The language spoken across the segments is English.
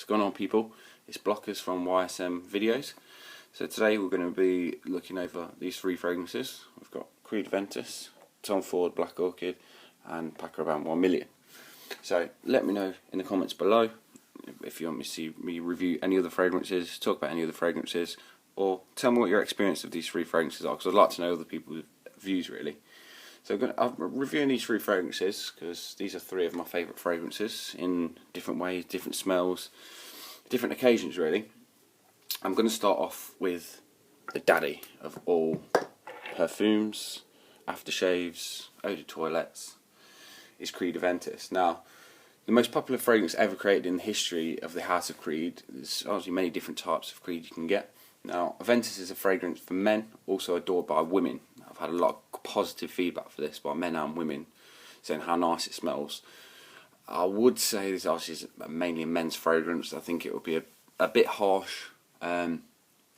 What's going on, people? It's Blockers from YSM Videos. So today we're going to be looking over these three fragrances. We've got Creed Aventus, Tom Ford Black Orchid and Packer About 1 Million. So let me know in the comments below if you want me to see me review any other fragrances, talk about any other fragrances, or tell me what your experience of these three fragrances are, because I'd like to know other people's views really. So I'm reviewing these three fragrances because these are three of my favourite fragrances in different ways, different smells, different occasions really. I'm going to start off with the daddy of all perfumes, aftershaves, eau de toilettes, is Creed Aventus. Now, the most popular fragrance ever created in the history of the House of Creed. There's obviously many different types of Creed you can get. Now, Aventus is a fragrance for men, also adored by women. I've had a lot of positive feedback for this by men and women, saying how nice it smells. I would say this obviously is mainly a men's fragrance. I think it would be a bit harsh for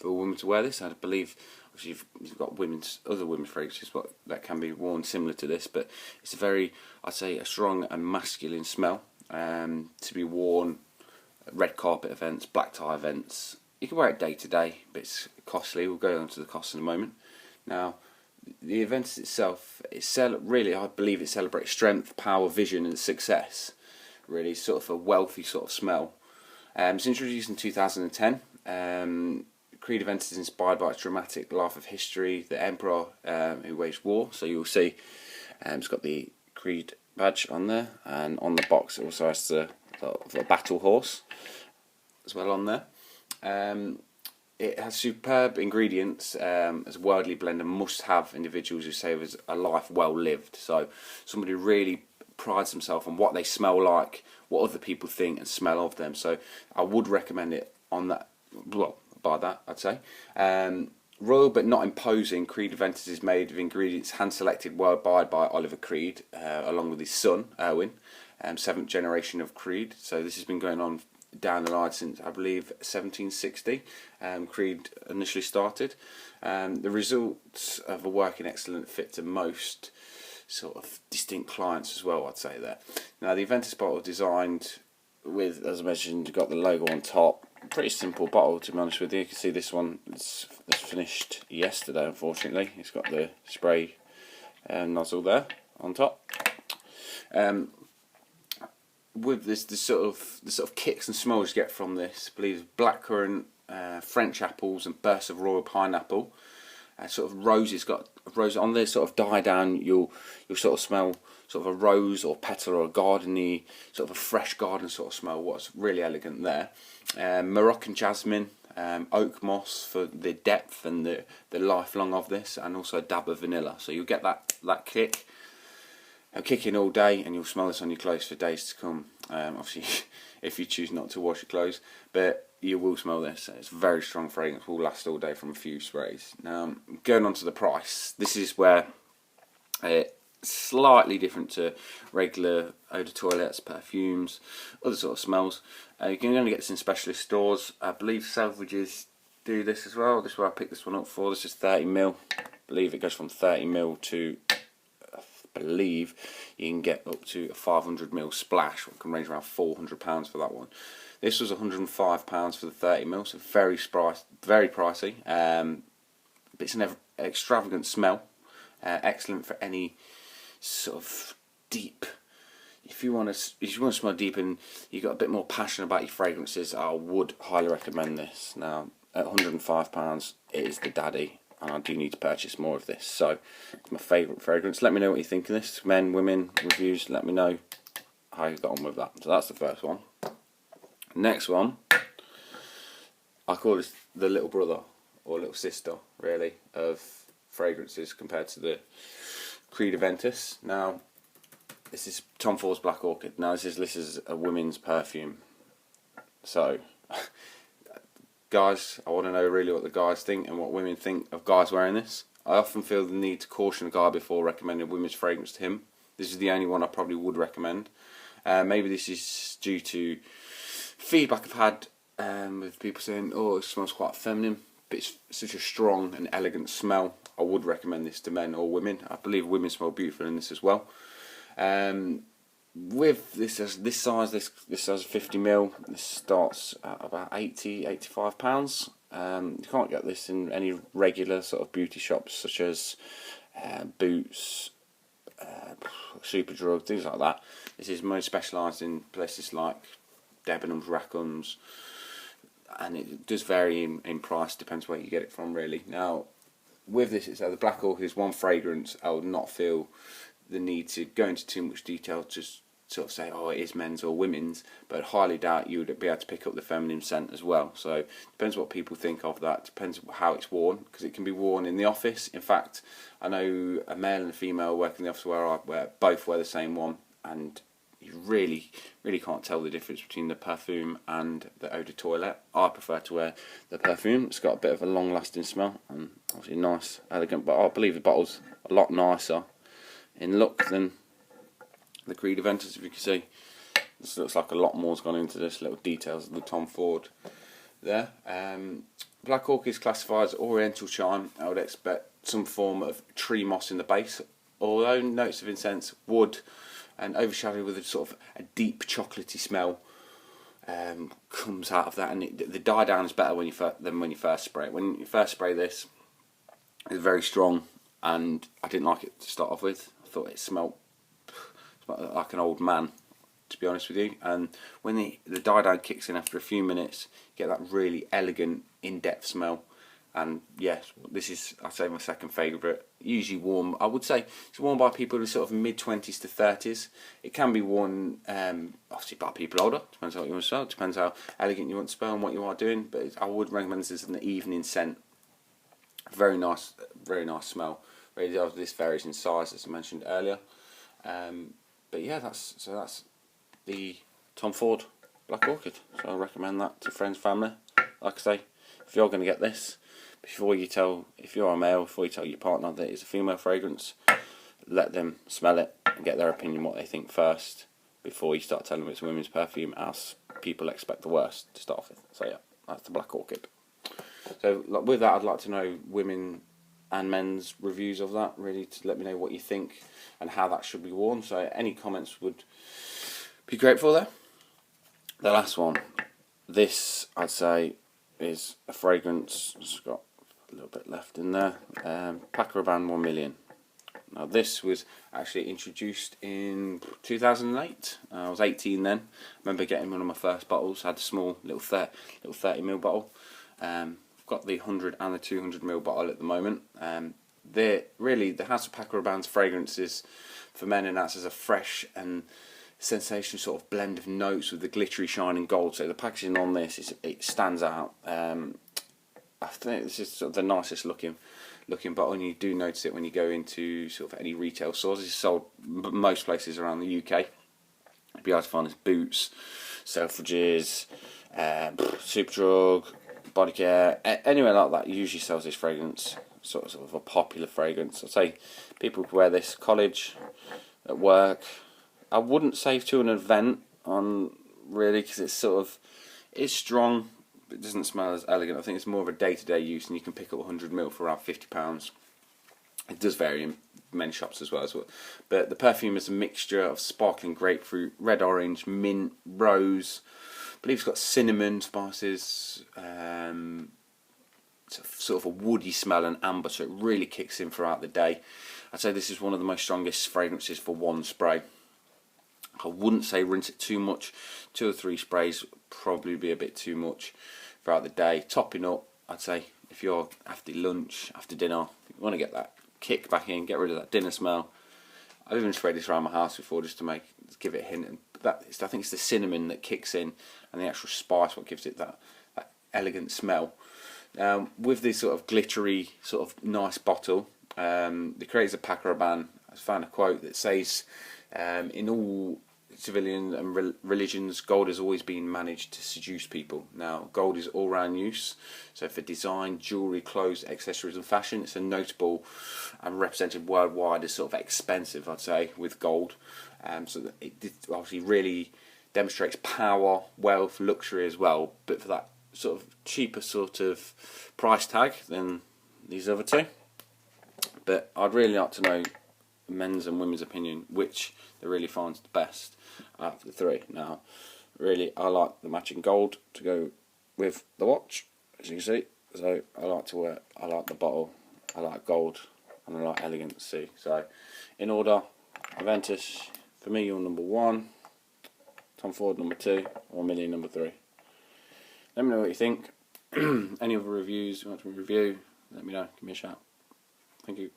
a woman to wear this. I believe obviously you've got other women's fragrances that can be worn similar to this, but it's a very, I'd say, a strong and masculine smell to be worn at red carpet events, black tie events. You can wear it day to day, but it's costly. We'll go on to the cost in a moment. Now, the event itself, really, I believe it celebrates strength, power, vision and success. Really sort of a wealthy sort of smell. It's introduced in 2010. Creed Aventus is inspired by its dramatic life of history, the emperor who waged war. So you'll see it's got the Creed badge on there, and on the box it also has the battle horse as well on there. It has superb ingredients as a worldly blend and must-have individuals who say it was a life well lived. So somebody who really prides themselves on what they smell like, what other people think and smell of them. So I would recommend it on that. Well, by that I'd say. Royal but not imposing, Creed Aventus is made of ingredients hand-selected worldwide by Oliver Creed, along with his son Erwin, 7th generation of Creed. So this has been going on down the line since, I believe, 1760. Creed initially started. The results of a working excellent fit to most sort of distinct clients as well, I'd say there. Now, the Aventus bottle designed with, as I mentioned, got the logo on top. Pretty simple bottle, to be honest with you. You can see this one it's finished yesterday, unfortunately. It's got the spray nozzle there on top. With the sort of kicks and smells you get from this, I believe blackcurrant, French apples, and bursts of royal pineapple. Sort of roses, got rose on there. Sort of die down, you'll sort of smell sort of a rose or petal or a gardeny, sort of a fresh garden sort of smell. What's really elegant there. Moroccan jasmine, oak moss for the depth and the lifelong of this, and also a dab of vanilla. So you'll get that kick. Kick in all day, and you'll smell this on your clothes for days to come. Obviously, if you choose not to wash your clothes, but you will smell this. It's a very strong fragrance, will last all day from a few sprays. Now, going on to the price, this is where it's slightly different to regular eau de toilettes, perfumes, other sort of smells. You can only get this in specialist stores. I believe Selfridges do this as well. This is where I picked this one up for. This is 30ml. I believe it goes from 30ml to, I believe you can get up to a 500ml splash, which can range around £400 for that one. This was £105 for the 30ml, so very pricey. But it's an extravagant smell, excellent for any sort of deep. If you want to smell deep and you've got a bit more passion about your fragrances, I would highly recommend this. Now, at £105, it is the daddy. And I do need to purchase more of this. So, it's my favourite fragrance. Let me know what you think of this. Men, women, reviews, let me know how you got on with that. So that's the first one. Next one, I call this the little brother, or little sister, really, of fragrances compared to the Creed Aventus. Now, this is Tom Ford's Black Orchid. Now, this is a women's perfume. So, guys, I want to know really what the guys think and what women think of guys wearing this. I often feel the need to caution a guy before recommending a women's fragrance to him. This is the only one I probably would recommend. Maybe this is due to feedback I've had with people saying, oh, it smells quite feminine, but it's such a strong and elegant smell. I would recommend this to men or women. I believe women smell beautiful in this as well. with this size, this size 50ml, this starts at about £85. You can't get this in any regular sort of beauty shops such as Boots, Superdrug, things like that. This is most specialised in places like Debenhams, Rackhams, and it does vary in price, depends where you get it from really. Now with this, it's the Black Orchid is one fragrance. I would not feel the need to go into too much detail to sort of say, oh, it is men's or women's, but I highly doubt you would be able to pick up the feminine scent as well. So depends what people think of that, depends how it's worn, because it can be worn in the office. In fact, I know a male and a female work in the office where both wear the same one, and you really can't tell the difference between the perfume and the eau de toilette. I prefer to wear the perfume. It's got a bit of a long lasting smell and obviously nice, elegant, but I believe the bottle's a lot nicer in look than the Creed Aventus, if you can see. This looks like a lot more's gone into this, little details of the Tom Ford there. Black Orchid is classified as Oriental Chime. I would expect some form of tree moss in the base, although notes of incense, wood, and overshadowed with a sort of a deep chocolatey smell comes out of that, and the die down is better than when you first spray it. When you first spray this, it's very strong, and I didn't like it to start off with. I thought it smelled like an old man, to be honest with you. And when the die down kicks in after a few minutes, you get that really elegant, in-depth smell. And yes, this is, I'd say, my second favourite. Usually worn, I would say it's worn by people in sort of mid-20s to 30s. It can be worn obviously by people older, depends on what you want to smell, depends how elegant you want to smell and what you are doing, but I would recommend this as an evening scent. Very nice smell. Really, this varies in size, as I mentioned earlier. But yeah, that's the Tom Ford Black Orchid. So I recommend that to friends, family. Like I say, if you're going to get this, if you're a male, before you tell your partner that it's a female fragrance, let them smell it and get their opinion what they think first before you start telling them it's a women's perfume, as people expect the worst to start off with. So yeah, that's the Black Orchid. So with that, I'd like to know women and men's reviews of that, really, to let me know what you think and how that should be worn. So any comments would be grateful there. The last one, this I'd say is a fragrance. It's got a little bit left in there. Paco Rabanne 1 million. Now this was actually introduced in 2008. I was 18 then. I remember getting one of my first bottles. I had a small little 30ml bottle. I've got the 100 and the 200ml bottle at the moment. The House of Paco Rabanne's fragrances for men, and that's as a fresh and sensational sort of blend of notes with the glittery shining gold. So the packaging on this it stands out. I think this is sort of the nicest looking bottle, and you do notice it when you go into sort of any retail stores. It's sold most places around the UK. You'll be able to find this Boots, Selfridges, Superdrug, Body Care, anywhere like that usually sells this fragrance. Sort of a popular fragrance. I'd say people wear this college, at work. I wouldn't say to an event really, because it's strong, but it doesn't smell as elegant. I think it's more of a day-to-day use, and you can pick up 100ml for around £50. It does vary in many shops as well. But the perfume is a mixture of sparkling grapefruit, red orange, mint, rose. I believe it's got cinnamon spices, sort of a woody smell, and amber, so it really kicks in throughout the day. I'd say this is one of the most strongest fragrances for one spray. I wouldn't say rinse it too much. 2 or 3 sprays would probably be a bit too much throughout the day. Topping up, I'd say if you're after lunch, after dinner, if you want to get that kick back in, get rid of that dinner smell. I've even sprayed this around my house before just to give it a hint. I think it's the cinnamon that kicks in, and the actual spice what gives it that elegant smell. With this sort of glittery, sort of nice bottle, the creators of Paco Rabanne, I found a quote that says, in all civilian and religions, gold has always been managed to seduce people. Now, gold is all-round use, so for design, jewellery, clothes, accessories and fashion, it's a notable and represented worldwide as sort of expensive, I'd say, with gold. So that it obviously really demonstrates power, wealth, luxury as well, but for that sort of cheaper sort of price tag than these other two. But I'd really like to know men's and women's opinion, which they really finds the best out of the three. Now, really, I like the matching gold to go with the watch, as you can see. So I like the bottle, I like gold, and I like elegance. See, so in order, Aventus for me, you're number 1, Tom Ford number 2, or Millie number 3. Let me know what you think. Any other reviews you want to review, let me know. Give me a shout. Thank you.